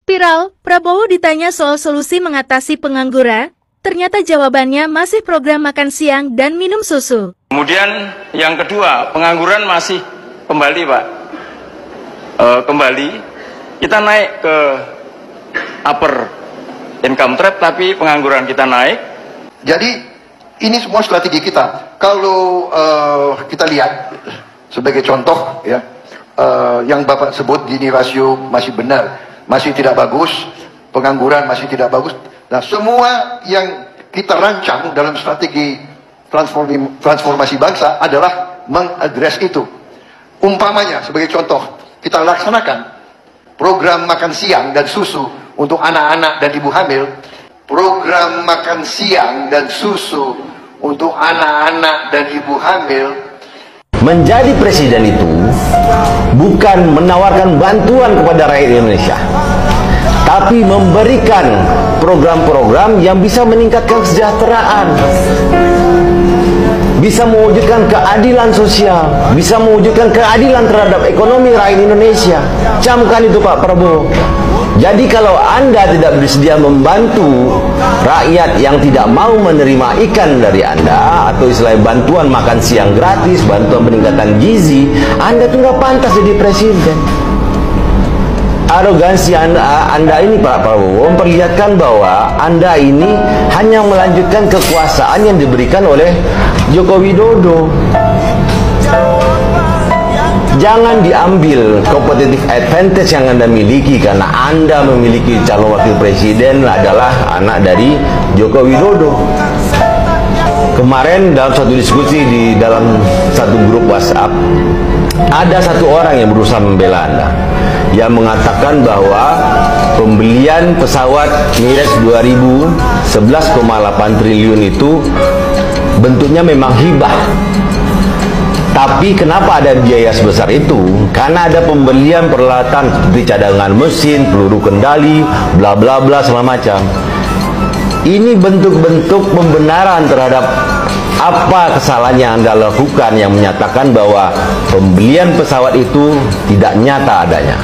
Viral, Prabowo ditanya soal solusi mengatasi pengangguran, ternyata jawabannya masih program makan siang dan minum susu. Kemudian yang kedua, pengangguran masih kembali Pak. Kembali, kita naik ke upper income trap tapi pengangguran kita naik. Jadi ini semua strategi kita. Kalau kita lihat sebagai contoh ya, yang Bapak sebut Gini rasio masih benar. Masih tidak bagus, pengangguran masih tidak bagus. Nah, semua yang kita rancang dalam strategi transformasi bangsa adalah mengadres itu. Umpamanya, sebagai contoh, kita laksanakan program makan siang dan susu untuk anak-anak dan ibu hamil. Program makan siang dan susu untuk anak-anak dan ibu hamil. Menjadi presiden itu bukan menawarkan bantuan kepada rakyat Indonesia, tapi memberikan program-program yang bisa meningkatkan kesejahteraan, bisa mewujudkan keadilan sosial, bisa mewujudkan keadilan terhadap ekonomi rakyat Indonesia. Camkan itu Pak Prabowo. Jadi kalau Anda tidak bersedia membantu rakyat yang tidak mau menerima ikan dari Anda, atau istilahnya bantuan makan siang gratis, bantuan peningkatan gizi, Anda tuh nggak pantas jadi presiden. Arogansi anda ini Pak Prabowo memperlihatkan bahwa Anda ini hanya melanjutkan kekuasaan yang diberikan oleh Joko Widodo. Jangan diambil competitive advantage yang Anda miliki, karena Anda memiliki calon wakil presiden adalah anak dari Joko Widodo. Kemarin dalam satu diskusi di dalam satu grup WhatsApp, ada satu orang yang berusaha membela Anda, yang mengatakan bahwa pembelian pesawat Mirax 2000 11,8 triliun itu bentuknya memang hibah. Tapi kenapa ada biaya sebesar itu? Karena ada pembelian peralatan seperti cadangan mesin, peluru kendali, bla bla bla segala macam. Ini bentuk-bentuk pembenaran terhadap apa kesalahan yang Anda lakukan, yang menyatakan bahwa pembelian pesawat itu tidak nyata adanya.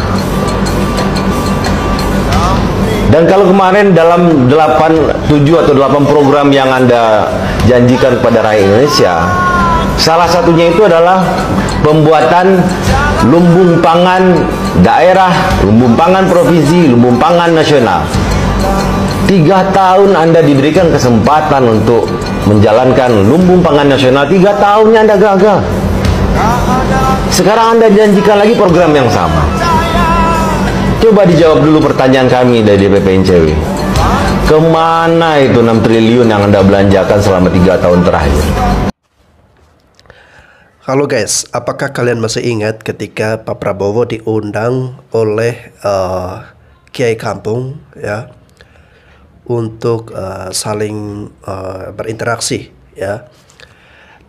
Dan kalau kemarin dalam 7 atau 8 program yang Anda janjikan kepada rakyat Indonesia, salah satunya itu adalah pembuatan lumbung pangan daerah, lumbung pangan provinsi, lumbung pangan nasional. 3 tahun Anda diberikan kesempatan untuk menjalankan lumbung pangan nasional, 3 tahunnya Anda gagal. Sekarang Anda janjikan lagi program yang sama. Coba dijawab dulu pertanyaan kami dari DPP NCW. Kemana itu 6 triliun yang Anda belanjakan selama 3 tahun terakhir? Halo guys, apakah kalian masih ingat ketika Pak Prabowo diundang oleh Kiai Kampung ya untuk saling berinteraksi ya,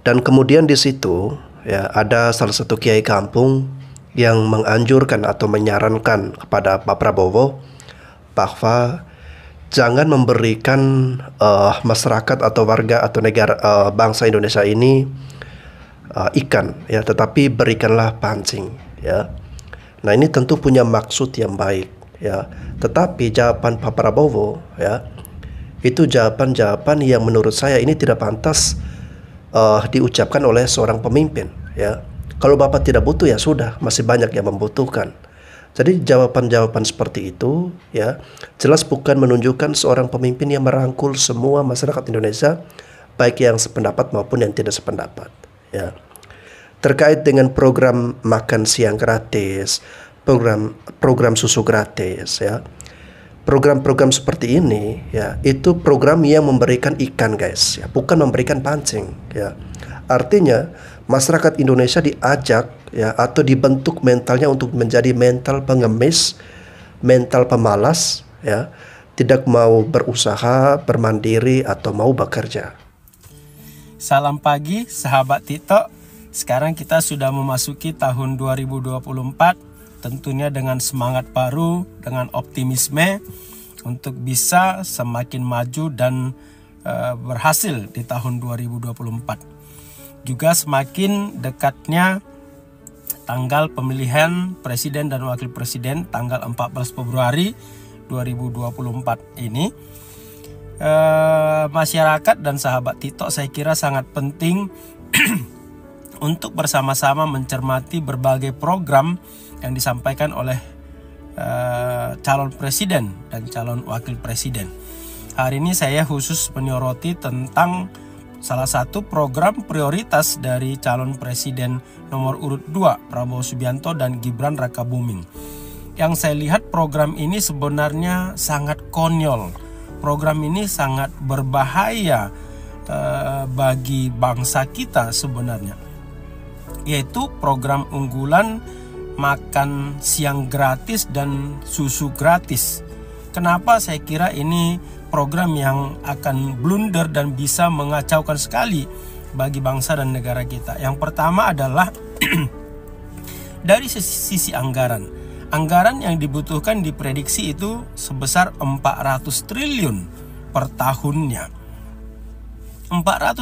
dan kemudian di situ ya ada salah satu Kiai Kampung yang menganjurkan atau menyarankan kepada Pak Prabowo bahwa jangan memberikan masyarakat atau warga atau negara bangsa Indonesia ini ikan ya, tetapi berikanlah pancing ya. Nah, ini tentu punya maksud yang baik ya, tetapi jawaban Pak Prabowo ya itu jawaban-jawaban yang menurut saya ini tidak pantas diucapkan oleh seorang pemimpin ya. Kalau Bapak tidak butuh ya sudah, masih banyak yang membutuhkan. Jadi jawaban-jawaban seperti itu ya jelas bukan menunjukkan seorang pemimpin yang merangkul semua masyarakat Indonesia, baik yang sependapat maupun yang tidak sependapat ya. Terkait dengan program makan siang gratis, program susu gratis ya. Program-program seperti ini ya, itu program yang memberikan ikan guys ya, bukan memberikan pancing ya. Artinya masyarakat Indonesia diajak ya, atau dibentuk mentalnya untuk menjadi mental pengemis, mental pemalas ya, tidak mau berusaha, bermandiri atau mau bekerja. Salam pagi sahabat TikTok. Sekarang kita sudah memasuki tahun 2024, tentunya dengan semangat baru, dengan optimisme untuk bisa semakin maju dan berhasil di tahun 2024. Juga semakin dekatnya tanggal pemilihan presiden dan wakil presiden tanggal 14 Februari 2024 ini, masyarakat dan sahabat Tito saya kira sangat penting untuk bersama-sama mencermati berbagai program yang disampaikan oleh calon presiden dan calon wakil presiden. Hari ini saya khusus menyoroti tentang salah satu program prioritas dari calon presiden nomor urut 2 Prabowo Subianto dan Gibran Rakabuming. Yang saya lihat program ini sebenarnya sangat konyol. Program ini sangat berbahaya bagi bangsa kita sebenarnya. Yaitu program unggulan makan siang gratis dan susu gratis. Kenapa saya kira ini program yang akan blunder dan bisa mengacaukan sekali bagi bangsa dan negara kita. Yang pertama adalah dari sisi anggaran. Anggaran yang dibutuhkan diprediksi itu sebesar 400 triliun per tahunnya. 400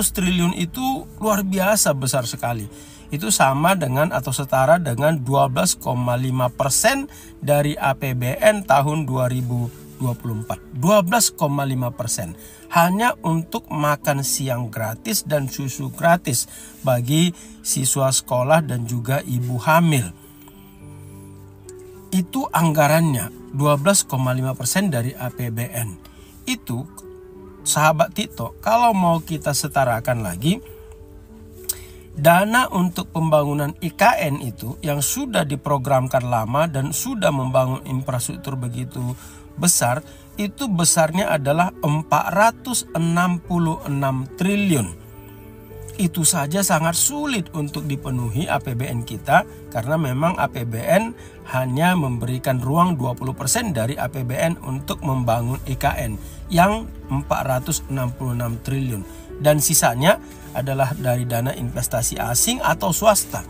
triliun itu luar biasa besar sekali. Itu sama dengan atau setara dengan 12,5% dari APBN tahun 2024. 12,5% hanya untuk makan siang gratis dan susu gratis bagi siswa sekolah dan juga ibu hamil. Itu anggarannya 12,5% dari APBN. Itu sahabat Tito, kalau mau kita setarakan lagi, dana untuk pembangunan IKN itu yang sudah diprogramkan lama dan sudah membangun infrastruktur begitu besar, itu besarnya adalah 466 triliun. Itu saja sangat sulit untuk dipenuhi APBN kita, karena memang APBN hanya memberikan ruang 20% dari APBN untuk membangun IKN yang 466 triliun. Dan sisanya adalah dari dana investasi asing atau swasta.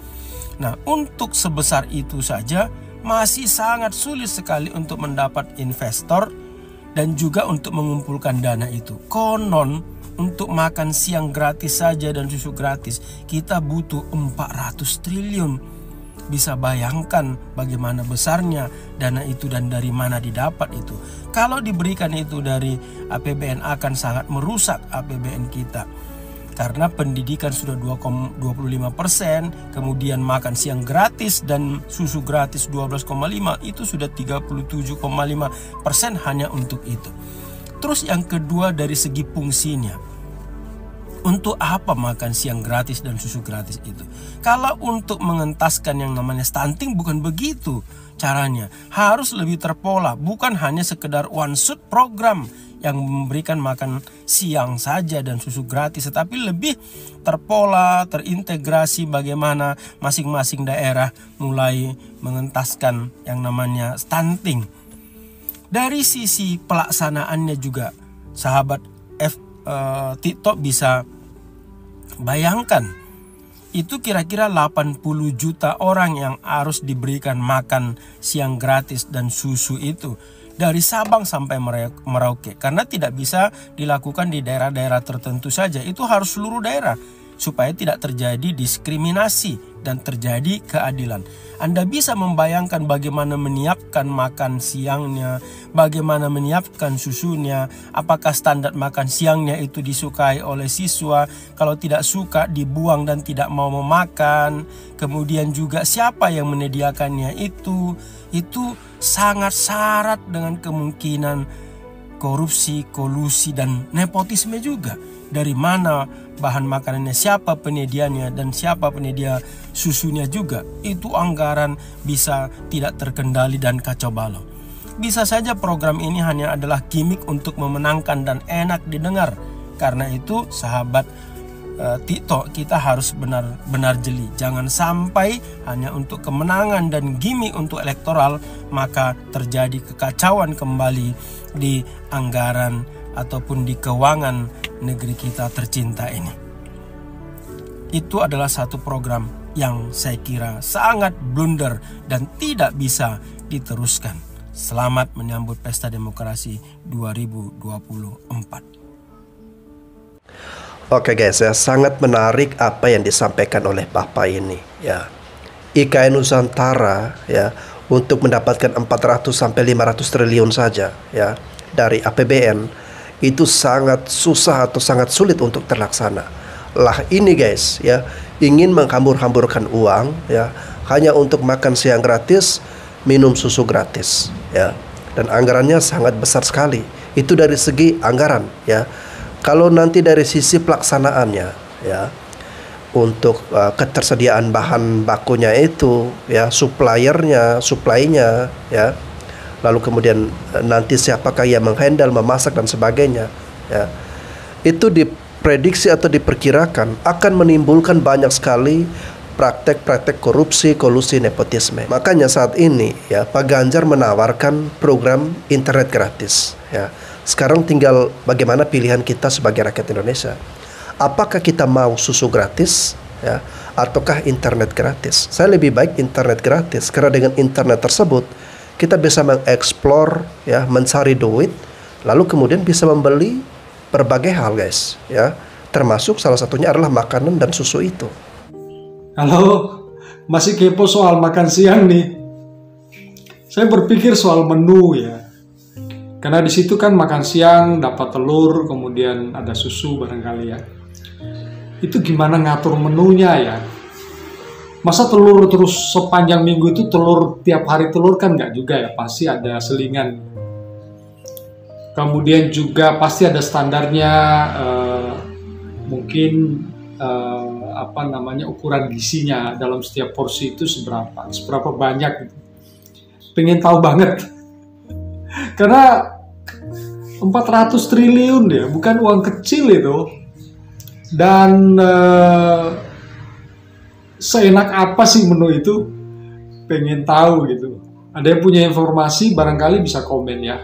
Nah, untuk sebesar itu saja masih sangat sulit sekali untuk mendapat investor dan juga untuk mengumpulkan dana itu. Konon untuk makan siang gratis saja dan susu gratis kita butuh 400 triliun. Bisa bayangkan bagaimana besarnya dana itu dan dari mana didapat itu. Kalau diberikan itu dari APBN akan sangat merusak APBN kita. Karena pendidikan sudah 25%, kemudian makan siang gratis dan susu gratis 12,5%, itu sudah 37,5% hanya untuk itu. Terus yang kedua dari segi fungsinya. Untuk apa makan siang gratis dan susu gratis itu? Kalau untuk mengentaskan yang namanya stunting bukan begitu caranya. Harus lebih terpola, bukan hanya sekedar one shot program yang memberikan makan siang saja dan susu gratis, tetapi lebih terpola, terintegrasi bagaimana masing-masing daerah mulai mengentaskan yang namanya stunting. Dari sisi pelaksanaannya juga, sahabat Tito bisa bayangkan, itu kira-kira 80 juta orang yang harus diberikan makan siang gratis dan susu itu dari Sabang sampai Merauke, karena tidak bisa dilakukan di daerah-daerah tertentu saja. Itu harus seluruh daerah supaya tidak terjadi diskriminasi dan terjadi keadilan. Anda bisa membayangkan bagaimana menyiapkan makan siangnya, bagaimana menyiapkan susunya, apakah standar makan siangnya itu disukai oleh siswa, kalau tidak suka dibuang dan tidak mau memakan, kemudian juga siapa yang menyediakannya itu sangat syarat dengan kemungkinan korupsi, kolusi, dan nepotisme juga. Dari mana bahan makanannya, siapa penyedianya, dan siapa penyedia susunya juga. Itu anggaran bisa tidak terkendali dan kacau balau. Bisa saja program ini hanya adalah gimmick untuk memenangkan dan enak didengar. Karena itu sahabat Tito, kita harus benar-benar jeli. Jangan sampai hanya untuk kemenangan dan gimmick untuk elektoral, maka terjadi kekacauan kembali di anggaran ataupun di keuangan negeri kita tercinta ini. Itu adalah satu program yang saya kira sangat blunder dan tidak bisa diteruskan. Selamat menyambut Pesta Demokrasi 2024. Oke guys, ya sangat menarik apa yang disampaikan oleh Bapak ini ya. IKN Nusantara ya untuk mendapatkan 400 sampai 500 triliun saja ya dari APBN itu sangat susah atau sangat sulit untuk terlaksana. Lah ini guys ya, ingin menghambur-hamburkan uang ya hanya untuk makan siang gratis, minum susu gratis ya. Dan anggarannya sangat besar sekali. Itu dari segi anggaran ya. Kalau nanti dari sisi pelaksanaannya ya, untuk ketersediaan bahan bakunya itu ya, supplynya ya, lalu kemudian nanti siapakah yang menghandle, memasak dan sebagainya ya, itu diprediksi atau diperkirakan akan menimbulkan banyak sekali praktek-praktek korupsi, kolusi, nepotisme. Makanya saat ini ya Pak Ganjar menawarkan program internet gratis ya. Sekarang tinggal bagaimana pilihan kita sebagai rakyat Indonesia. Apakah kita mau susu gratis ya, ataukah internet gratis? Saya lebih baik internet gratis karena dengan internet tersebut kita bisa mengeksplor ya, mencari duit, lalu kemudian bisa membeli berbagai hal guys ya. Termasuk salah satunya adalah makanan dan susu itu. Kalau masih kepo soal makan siang nih, saya berpikir soal menu ya. Karena di situ kan makan siang dapat telur, kemudian ada susu barangkali ya. Itu gimana ngatur menunya ya? Masa telur terus sepanjang minggu itu telur tiap hari telur kan nggak juga ya, pasti ada selingan. Kemudian juga pasti ada standarnya, mungkin ukuran gizinya dalam setiap porsi itu seberapa banyak gitu. Pengen tahu banget. Karena 400 triliun ya, bukan uang kecil itu. Dan seenak apa sih menu itu? Pengen tahu gitu. Ada yang punya informasi barangkali bisa komen ya.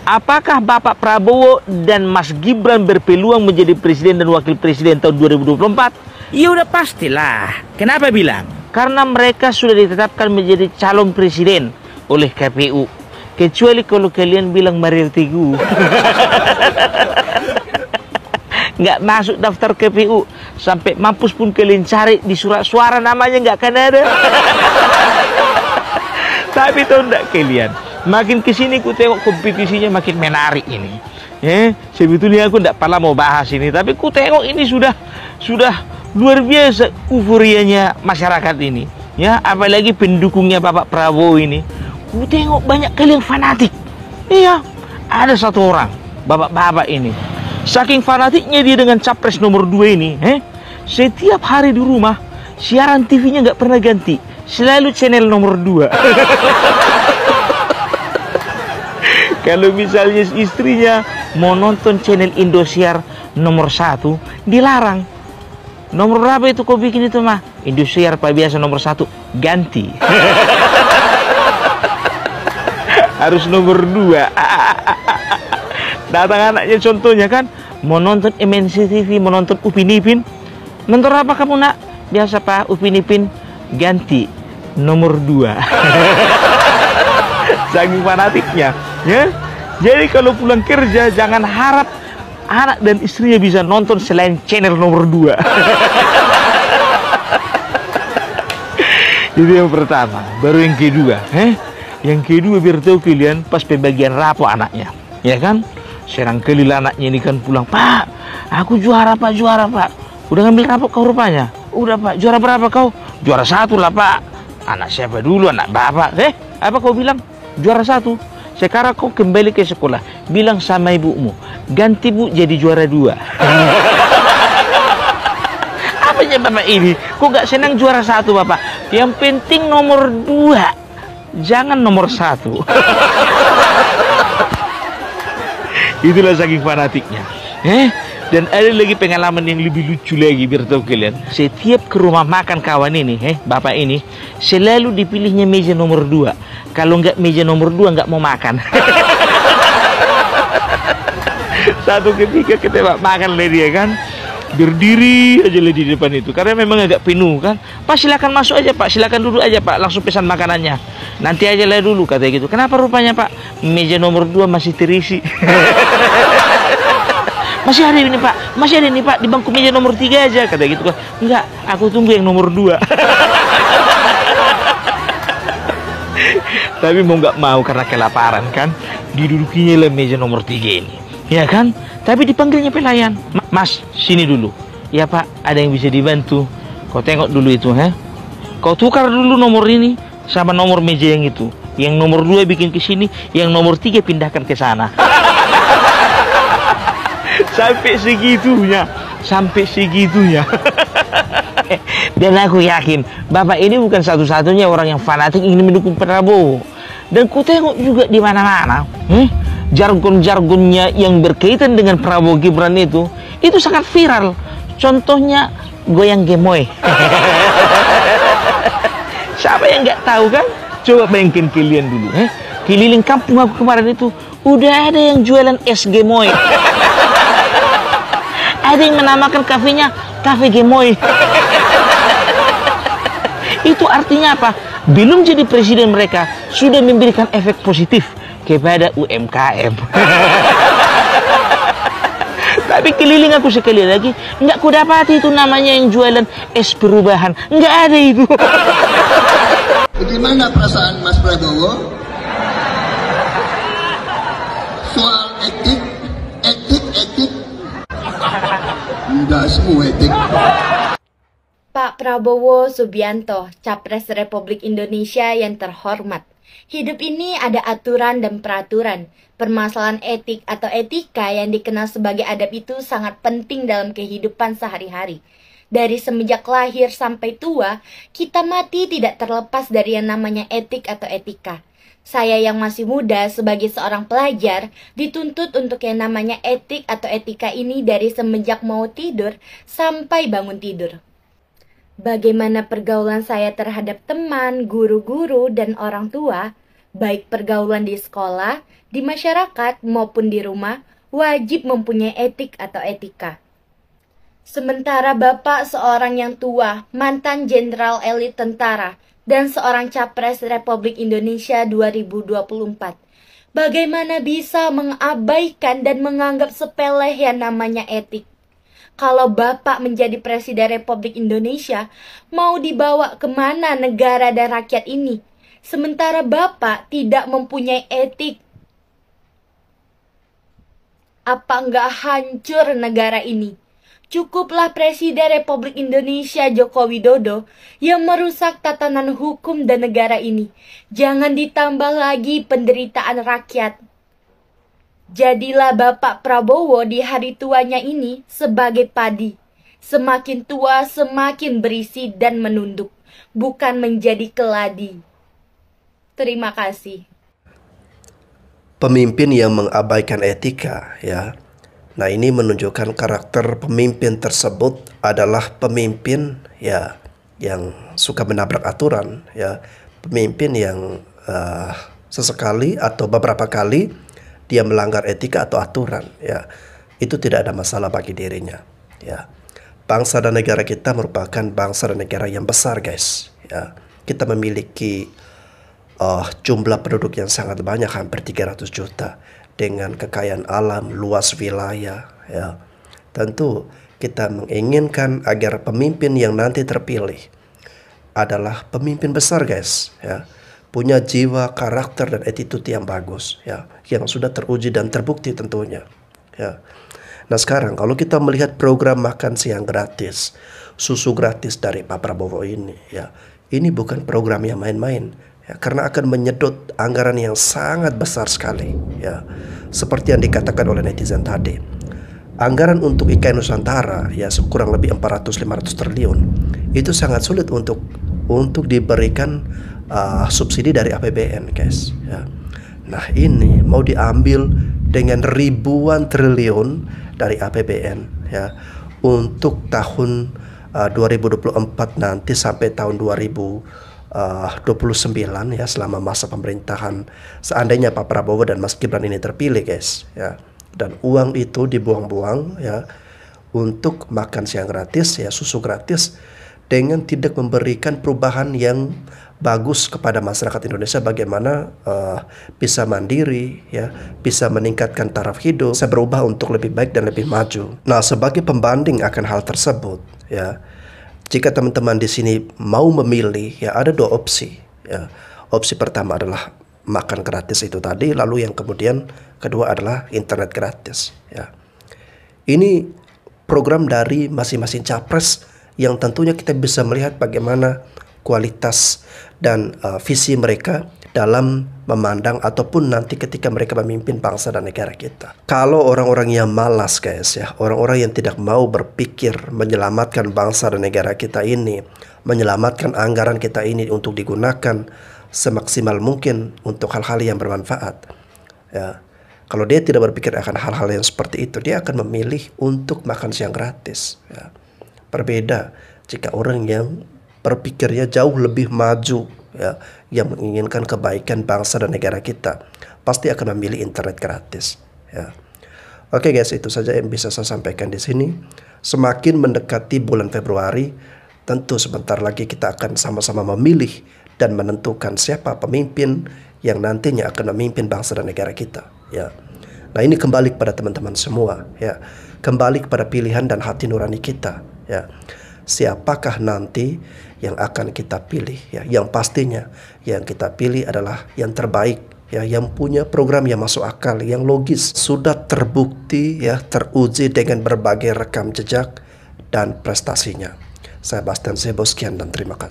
Apakah Bapak Prabowo dan Mas Gibran berpeluang menjadi presiden dan wakil presiden tahun 2024? Ya udah pastilah. Kenapa bilang? Karena mereka sudah ditetapkan menjadi calon presiden oleh KPU. Kecuali kalau kalian bilang Mario Teguh. Nggak masuk daftar KPU. Sampai mampus pun kalian cari di surat suara namanya nggak akan ada. Tapi tahu enggak kalian? Makin kesini ku tengok kompetisinya makin menarik ini. Sebetulnya aku enggak pernah mau bahas ini, tapi ku tengok ini sudah luar biasa euforianya masyarakat ini. Ya, apalagi pendukungnya Bapak Prabowo ini. Ku tengok banyak kali yang fanatik. Iya, ada satu orang, bapak-bapak ini. Saking fanatiknya dia dengan capres nomor 2 ini, setiap hari di rumah siaran TV-nya nggak pernah ganti, selalu channel nomor 2. Kalau misalnya istrinya mau nonton channel Indosiar nomor 1, dilarang. Nomor berapa itu kau bikin itu mah? Indosiar Pak biasa nomor 1, ganti. Harus nomor 2. Datang anaknya contohnya kan, mau nonton MNC TV, mau nonton Upin Ipin. Nonton apa kamu nak? Biasa Pak, Upin Ipin, ganti nomor 2. Saking fanatiknya. Ya, jadi kalau pulang kerja jangan harap anak dan istrinya bisa nonton selain channel nomor 2. Itu yang pertama. Baru yang kedua, yang kedua biar tahu kalian pas pembagian rapor anaknya, ya kan? Serang kali anaknya ini kan pulang, Pak, aku juara Pak, juara Pak. Udah ngambil rapot kau rupanya? Udah Pak. Juara berapa kau? Juara 1 lah Pak. Anak siapa dulu? Anak Bapak. Apa kau bilang? Juara 1. Sekarang kau kembali ke sekolah. Bilang sama ibumu, ganti Bu jadi juara 2. Apanya Bapak ini? Kok gak senang juara 1 Bapak? Yang penting nomor 2. Jangan nomor 1. Itulah saking fanatiknya. Dan ada lagi pengalaman yang lebih lucu lagi, biar tahu kalian. Setiap ke rumah makan kawan ini, bapak ini, selalu dipilihnya meja nomor 2. Kalau nggak meja nomor 2 nggak mau makan. Satu ketika kita makan lah dia kan, berdiri aja lah di depan itu, karena memang agak penuh kan. Pak silakan masuk aja Pak, silakan duduk aja Pak, langsung pesan makanannya. Nanti aja lah dulu katanya gitu. Kenapa rupanya Pak? Meja nomor 2 masih terisi. Masih ada ini Pak, masih ada ini Pak, di bangku meja nomor 3 aja kata gitu kan. Enggak, aku tunggu yang nomor 2. Tapi mau nggak mau karena kelaparan kan, didudukinya lah meja nomor 3 ini, ya kan? Tapi dipanggilnya pelayan, Mas sini dulu. Ya Pak, ada yang bisa dibantu. Kau tengok dulu itu, Kau tukar dulu nomor ini sama nomor meja yang itu. Yang nomor 2 bikin ke sini, yang nomor 3 pindahkan ke sana. Sampai segitunya. Dan aku yakin Bapak ini bukan satu-satunya orang yang fanatik ingin mendukung Prabowo. Dan ku tengok juga di mana-mana, jargon-jargonnya yang berkaitan dengan Prabowo Gibran itu sangat viral. Contohnya goyang gemoy. Siapa yang nggak tahu kan? Coba bayangin kalian dulu, keliling kampung aku kemarin itu udah ada yang jualan es gemoy. Ada yang menamakan kafenya Cafe Gemoy. Itu artinya apa? Belum jadi presiden mereka sudah memberikan efek positif kepada UMKM. Tapi keliling aku sekali lagi, nggak ku dapati itu namanya yang jualan es perubahan. Nggak ada itu. Bagaimana perasaan Mas Prabowo soal etik? Enggak semua etik. Pak Prabowo Subianto, Capres Republik Indonesia yang terhormat. Hidup ini ada aturan dan peraturan. Permasalahan etik atau etika yang dikenal sebagai adab itu sangat penting dalam kehidupan sehari-hari. Dari semenjak lahir sampai tua, kita mati tidak terlepas dari yang namanya etik atau etika. Saya yang masih muda sebagai seorang pelajar dituntut untuk yang namanya etik atau etika ini dari semenjak mau tidur sampai bangun tidur. Bagaimana pergaulan saya terhadap teman, guru-guru, dan orang tua, baik pergaulan di sekolah, di masyarakat, maupun di rumah, wajib mempunyai etik atau etika. Sementara Bapak seorang yang tua, mantan jenderal elit tentara, dan seorang Capres Republik Indonesia 2024. Bagaimana bisa mengabaikan dan menganggap sepele yang namanya etik? Kalau Bapak menjadi Presiden Republik Indonesia, mau dibawa kemana negara dan rakyat ini? Sementara Bapak tidak mempunyai etik. Apa enggak hancur negara ini? Cukuplah Presiden Republik Indonesia Joko Widodo yang merusak tatanan hukum dan negara ini. Jangan ditambah lagi penderitaan rakyat. Jadilah Bapak Prabowo di hari tuanya ini sebagai padi. Semakin tua semakin berisi dan menunduk, bukan menjadi keladi. Terima kasih. Pemimpin yang mengabaikan etika, ya. Nah, ini menunjukkan karakter pemimpin tersebut adalah pemimpin ya yang suka menabrak aturan, ya. Pemimpin yang sesekali atau beberapa kali dia melanggar etika atau aturan, ya. Itu tidak ada masalah bagi dirinya, ya. Bangsa dan negara kita merupakan bangsa dan negara yang besar, guys, ya. Kita memiliki jumlah penduduk yang sangat banyak, hampir 300 juta. Dengan kekayaan alam, luas wilayah, ya. Tentu kita menginginkan agar pemimpin yang nanti terpilih adalah pemimpin besar, guys, ya. Punya jiwa, karakter, dan attitude yang bagus, ya, yang sudah teruji dan terbukti tentunya, ya. Nah sekarang kalau kita melihat program makan siang gratis, susu gratis dari Pak Prabowo ini, ya ini bukan program yang main-main, ya, karena akan menyedot anggaran yang sangat besar sekali, ya seperti yang dikatakan oleh netizen tadi. Anggaran untuk IKN Nusantara ya kurang lebih 400-500 triliun itu sangat sulit untuk diberikan subsidi dari APBN, guys. Ya. Nah ini mau diambil dengan ribuan triliun dari APBN ya untuk tahun 2024 nanti sampai tahun 2029 ya, selama masa pemerintahan seandainya Pak Prabowo dan Mas Gibran ini terpilih, guys, ya. Dan uang itu dibuang-buang ya untuk makan siang gratis ya, susu gratis, dengan tidak memberikan perubahan yang bagus kepada masyarakat Indonesia, bagaimana bisa mandiri ya, bisa meningkatkan taraf hidup, bisa berubah untuk lebih baik dan lebih maju. Nah, sebagai pembanding akan hal tersebut ya, jika teman-teman di sini mau memilih ya, ada dua opsi ya. Opsi pertama adalah makan gratis itu tadi, lalu yang kemudian kedua adalah internet gratis ya. Ini program dari masing-masing capres yang tentunya kita bisa melihat bagaimana kualitas dan visi mereka dalam memandang ataupun nanti ketika mereka memimpin bangsa dan negara kita. Kalau orang-orang yang malas, guys ya, orang-orang yang tidak mau berpikir menyelamatkan bangsa dan negara kita ini, menyelamatkan anggaran kita ini untuk digunakan semaksimal mungkin untuk hal-hal yang bermanfaat ya, kalau dia tidak berpikir akan hal-hal yang seperti itu, dia akan memilih untuk makan siang gratis ya. Berbeda jika orang yang berpikirnya jauh lebih maju ya, yang menginginkan kebaikan bangsa dan negara kita, pasti akan memilih internet gratis ya. Oke guys, itu saja yang bisa saya sampaikan di sini. Semakin mendekati bulan Februari, tentu sebentar lagi kita akan sama-sama memilih dan menentukan siapa pemimpin yang nantinya akan memimpin bangsa dan negara kita ya. Nah ini kembali kepada teman-teman semua ya, kembali kepada pilihan dan hati nurani kita ya. Siapakah nanti yang akan kita pilih ya? Yang pastinya yang kita pilih adalah yang terbaik ya, yang punya program yang masuk akal, yang logis, sudah terbukti ya, teruji dengan berbagai rekam jejak dan prestasinya. Saya Bastian Zebo, sekian dan terima kasih.